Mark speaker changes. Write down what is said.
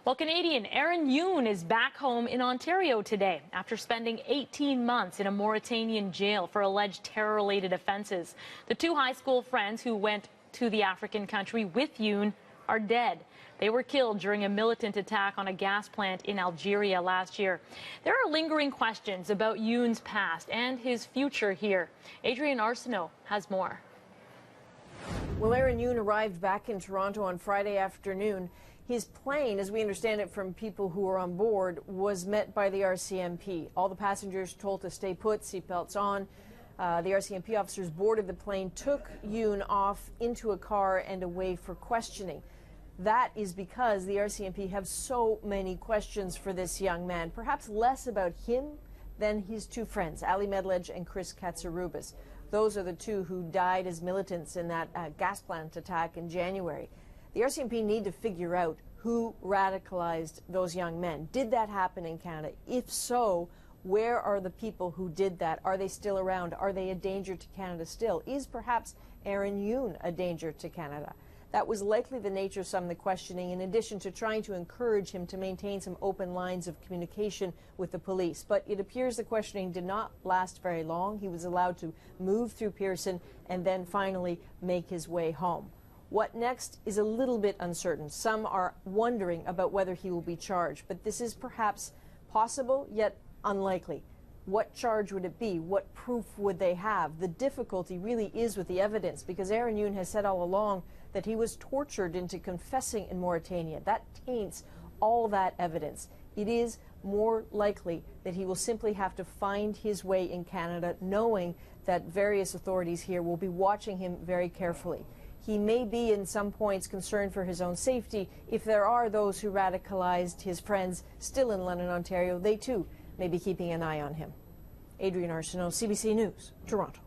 Speaker 1: Well, Canadian Aaron Yoon is back home in Ontario today after spending 18 months in a Mauritanian jail for alleged terror-related offenses. The two high school friends who went to the African country with Yoon are dead. They were killed during a militant attack on a gas plant in Algeria last year. There are lingering questions about Yoon's past and his future here. Adrian Arsenault has more.
Speaker 2: Well, Aaron Yoon arrived back in Toronto on Friday afternoon. His plane, as we understand it from people who were on board, was met by the RCMP. All the passengers told to stay put, seatbelts on. The RCMP officers boarded the plane, took Yoon off into a car and away for questioning. That is because the RCMP have so many questions for this young man, perhaps less about him than his two friends, Ali Medledge and Chris Katsarubis. Those are the two who died as militants in that gas plant attack in January. The RCMP need to figure out who radicalized those young men. Did that happen in Canada? If so, where are the people who did that? Are they still around? Are they a danger to Canada still? Is perhaps Aaron Yoon a danger to Canada? That was likely the nature of some of the questioning, in addition to trying to encourage him to maintain some open lines of communication with the police. But it appears the questioning did not last very long. He was allowed to move through Pearson and then finally make his way home. What next is a little bit uncertain. Some are wondering about whether he will be charged, but this is perhaps possible, yet unlikely. What charge would it be? What proof would they have? The difficulty really is with the evidence, because Aaron Yoon has said all along that he was tortured into confessing in Mauritania. That taints all that evidence. It is more likely that he will simply have to find his way in Canada, knowing that various authorities here will be watching him very carefully. He may be, in some points, concerned for his own safety. If there are those who radicalized his friends still in London, Ontario, they too may be keeping an eye on him. Adrian Arsenault, CBC News, Toronto.